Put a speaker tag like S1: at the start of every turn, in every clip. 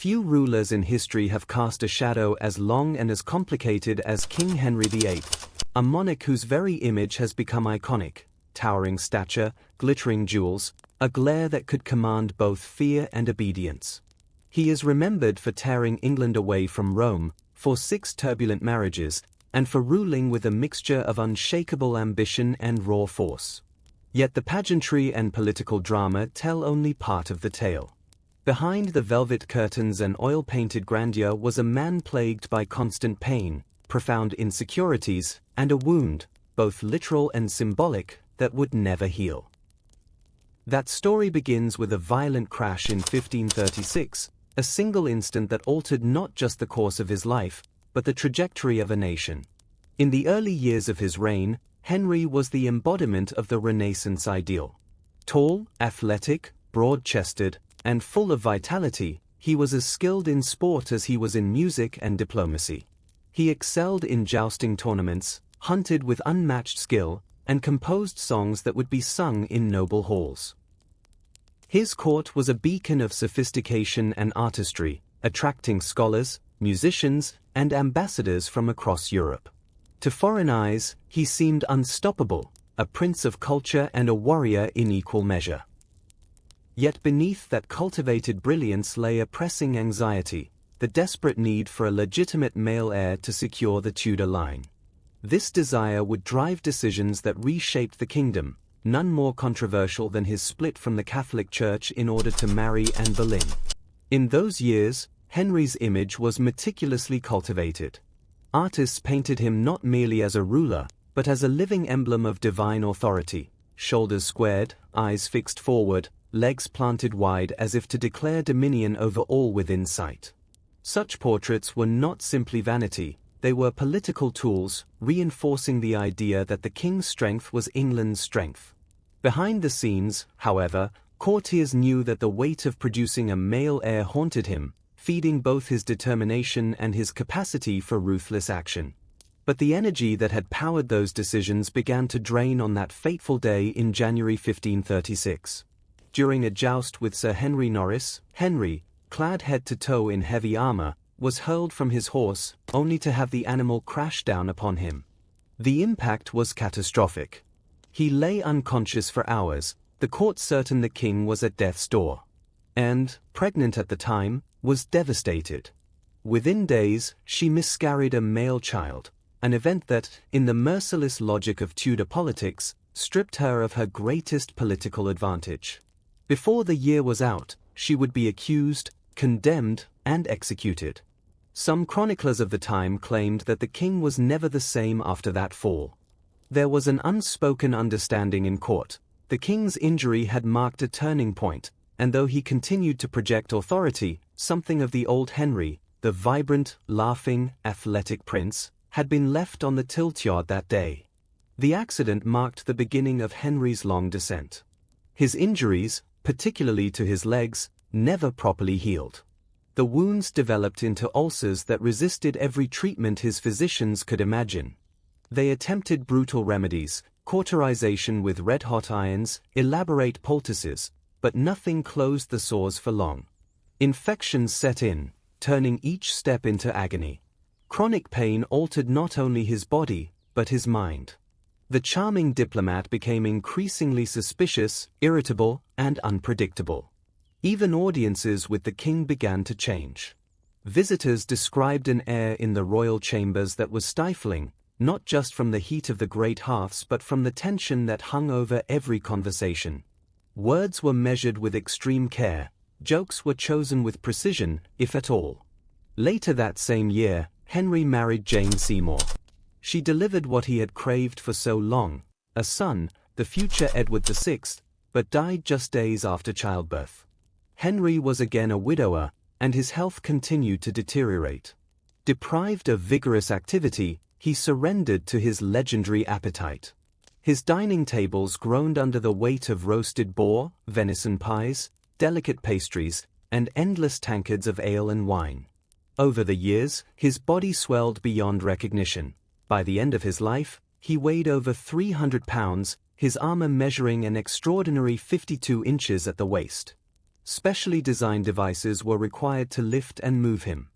S1: Few rulers in history have cast a shadow as long and as complicated as King Henry VIII, a monarch whose very image has become iconic: towering stature, glittering jewels, a glare that could command both fear and obedience. He is remembered for tearing England away from Rome, for 6 turbulent marriages, and for ruling with a mixture of unshakable ambition and raw force. Yet the pageantry and political drama tell only part of the tale. Behind the velvet curtains and oil-painted grandeur was a man plagued by constant pain, profound insecurities, and a wound, both literal and symbolic, that would never heal. That story begins with a violent crash in 1536, a single instant that altered not just the course of his life, but the trajectory of a nation. In the early years of his reign, Henry was the embodiment of the Renaissance ideal. Tall, athletic, broad-chested, and full of vitality, he was as skilled in sport as he was in music and diplomacy. He excelled in jousting tournaments, hunted with unmatched skill, and composed songs that would be sung in noble halls. His court was a beacon of sophistication and artistry, attracting scholars, musicians, and ambassadors from across Europe. To foreign eyes, he seemed unstoppable, a prince of culture and a warrior in equal measure. Yet beneath that cultivated brilliance lay a pressing anxiety, the desperate need for a legitimate male heir to secure the Tudor line. This desire would drive decisions that reshaped the kingdom, none more controversial than his split from the Catholic Church in order to marry Anne Boleyn. In those years, Henry's image was meticulously cultivated. Artists painted him not merely as a ruler, but as a living emblem of divine authority: shoulders squared, eyes fixed forward, legs planted wide as if to declare dominion over all within sight. Such portraits were not simply vanity, they were political tools, reinforcing the idea that the king's strength was England's strength. Behind the scenes, however, courtiers knew that the weight of producing a male heir haunted him, feeding both his determination and his capacity for ruthless action. But the energy that had powered those decisions began to drain on that fateful day in January 1536. During a joust with Sir Henry Norris, Henry, clad head to toe in heavy armor, was hurled from his horse, only to have the animal crash down upon him. The impact was catastrophic. He lay unconscious for hours, the court certain the king was at death's door. And, pregnant at the time, was devastated. Within days, she miscarried a male child, an event that, in the merciless logic of Tudor politics, stripped her of her greatest political advantage. Before the year was out, she would be accused, condemned, and executed. Some chroniclers of the time claimed that the king was never the same after that fall. There was an unspoken understanding in court: the king's injury had marked a turning point, and though he continued to project authority, something of the old Henry, the vibrant, laughing, athletic prince, had been left on the tilt-yard that day. The accident marked the beginning of Henry's long descent. His injuries, particularly to his legs, never properly healed. The wounds developed into ulcers that resisted every treatment his physicians could imagine. They attempted brutal remedies, cauterization with red-hot irons, elaborate poultices, but nothing closed the sores for long. Infections set in, turning each step into agony. Chronic pain altered not only his body, but his mind. The charming diplomat became increasingly suspicious, irritable, and unpredictable. Even audiences with the king began to change. Visitors described an air in the royal chambers that was stifling, not just from the heat of the great hearths but from the tension that hung over every conversation. Words were measured with extreme care, jokes were chosen with precision, if at all. Later that same year, Henry married Jane Seymour. She delivered what he had craved for so long, a son, the future Edward VI, but died just days after childbirth. Henry was again a widower, and his health continued to deteriorate. Deprived of vigorous activity, he surrendered to his legendary appetite. His dining tables groaned under the weight of roasted boar, venison pies, delicate pastries, and endless tankards of ale and wine. Over the years, his body swelled beyond recognition. By the end of his life, he weighed over 300 pounds, his armor measuring an extraordinary 52 inches at the waist. Specially designed devices were required to lift and move him.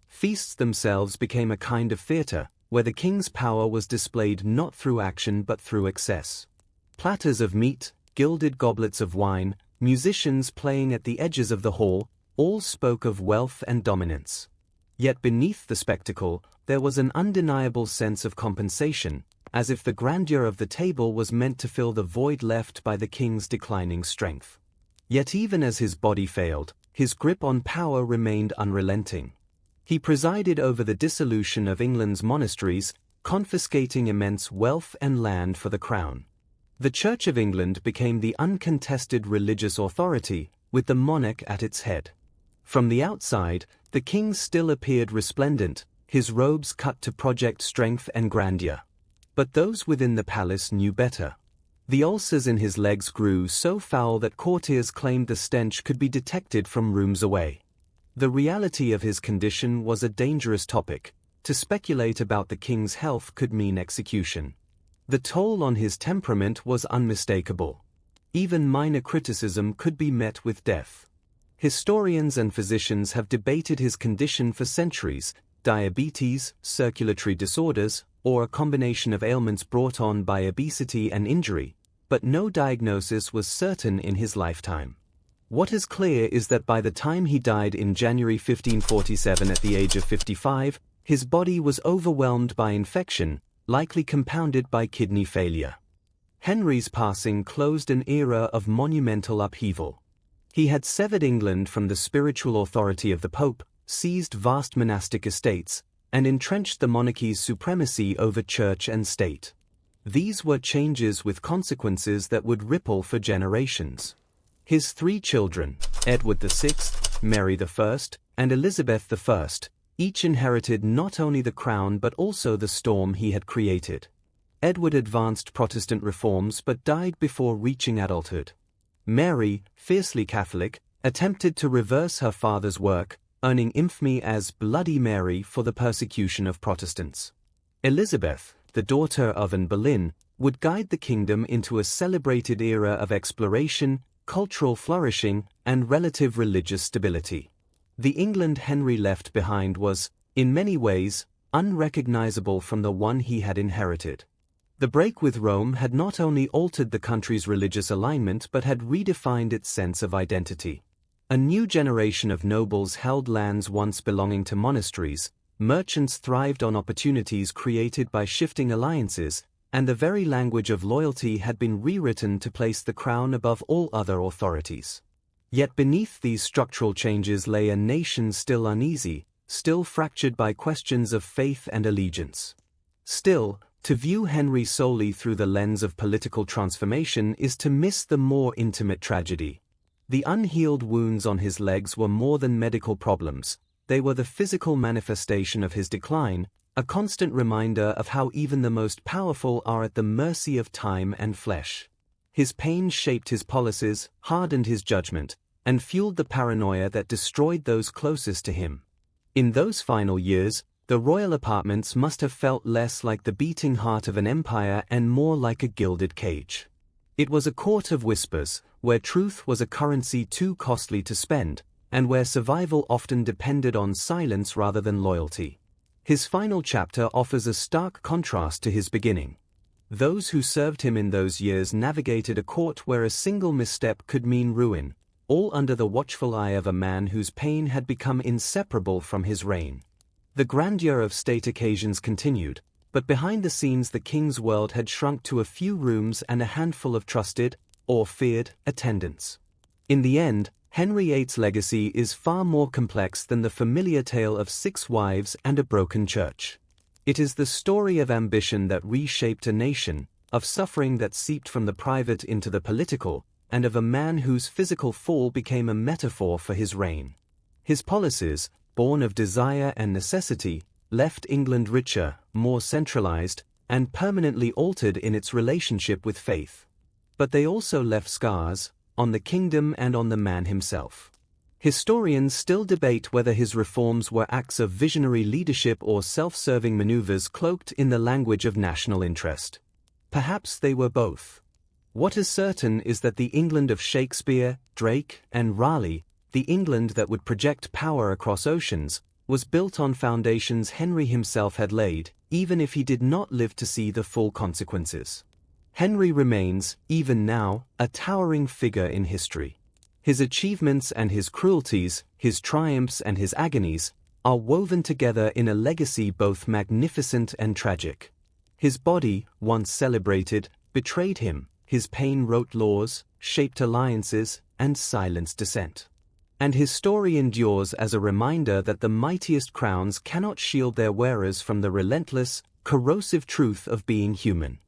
S1: Feasts themselves became a kind of theatre, where the king's power was displayed not through action but through excess. Platters of meat, gilded goblets of wine, musicians playing at the edges of the hall, all spoke of wealth and dominance. Yet beneath the spectacle, there was an undeniable sense of compensation, as if the grandeur of the table was meant to fill the void left by the king's declining strength. Yet even as his body failed, his grip on power remained unrelenting. He presided over the dissolution of England's monasteries, confiscating immense wealth and land for the crown. The Church of England became the uncontested religious authority, with the monarch at its head. From the outside, the king still appeared resplendent, his robes cut to project strength and grandeur. But those within the palace knew better. The ulcers in his legs grew so foul that courtiers claimed the stench could be detected from rooms away. The reality of his condition was a dangerous topic. To speculate about the king's health could mean execution. The toll on his temperament was unmistakable. Even minor criticism could be met with death. Historians and physicians have debated his condition for centuries: diabetes, circulatory disorders, or a combination of ailments brought on by obesity and injury, but no diagnosis was certain in his lifetime. What is clear is that by the time he died in January 1547 at the age of 55, his body was overwhelmed by infection, likely compounded by kidney failure. Henry's passing closed an era of monumental upheaval. He had severed England from the spiritual authority of the Pope, seized vast monastic estates, and entrenched the monarchy's supremacy over church and state. These were changes with consequences that would ripple for generations. His three children, Edward VI, Mary I, and Elizabeth I, each inherited not only the crown but also the storm he had created. Edward advanced Protestant reforms but died before reaching adulthood. Mary, fiercely Catholic, attempted to reverse her father's work, earning infamy as Bloody Mary for the persecution of Protestants. Elizabeth, the daughter of Anne Boleyn, would guide the kingdom into a celebrated era of exploration, cultural flourishing, and relative religious stability. The England Henry left behind was, in many ways, unrecognizable from the one he had inherited. The break with Rome had not only altered the country's religious alignment but had redefined its sense of identity. A new generation of nobles held lands once belonging to monasteries, merchants thrived on opportunities created by shifting alliances, and the very language of loyalty had been rewritten to place the crown above all other authorities. Yet beneath these structural changes lay a nation still uneasy, still fractured by questions of faith and allegiance. Still, to view Henry solely through the lens of political transformation is to miss the more intimate tragedy. The unhealed wounds on his legs were more than medical problems, they were the physical manifestation of his decline, a constant reminder of how even the most powerful are at the mercy of time and flesh. His pain shaped his policies, hardened his judgment, and fueled the paranoia that destroyed those closest to him. In those final years, the royal apartments must have felt less like the beating heart of an empire and more like a gilded cage. It was a court of whispers, where truth was a currency too costly to spend, and where survival often depended on silence rather than loyalty. His final chapter offers a stark contrast to his beginning. Those who served him in those years navigated a court where a single misstep could mean ruin, all under the watchful eye of a man whose pain had become inseparable from his reign. The grandeur of state occasions continued, but behind the scenes the king's world had shrunk to a few rooms and a handful of trusted, or feared, attendants. In the end, Henry VIII's legacy is far more complex than the familiar tale of 6 wives and a broken church. It is the story of ambition that reshaped a nation, of suffering that seeped from the private into the political, and of a man whose physical fall became a metaphor for his reign. His policies, born of desire and necessity, left England richer, more centralized, and permanently altered in its relationship with faith. But they also left scars, on the kingdom and on the man himself. Historians still debate whether his reforms were acts of visionary leadership or self-serving maneuvers cloaked in the language of national interest. Perhaps they were both. What is certain is that the England of Shakespeare, Drake, and Raleigh, the England that would project power across oceans, was built on foundations Henry himself had laid, even if he did not live to see the full consequences. Henry remains, even now, a towering figure in history. His achievements and his cruelties, his triumphs and his agonies, are woven together in a legacy both magnificent and tragic. His body, once celebrated, betrayed him, his pain wrote laws, shaped alliances, and silenced dissent. And his story endures as a reminder that the mightiest crowns cannot shield their wearers from the relentless, corrosive truth of being human.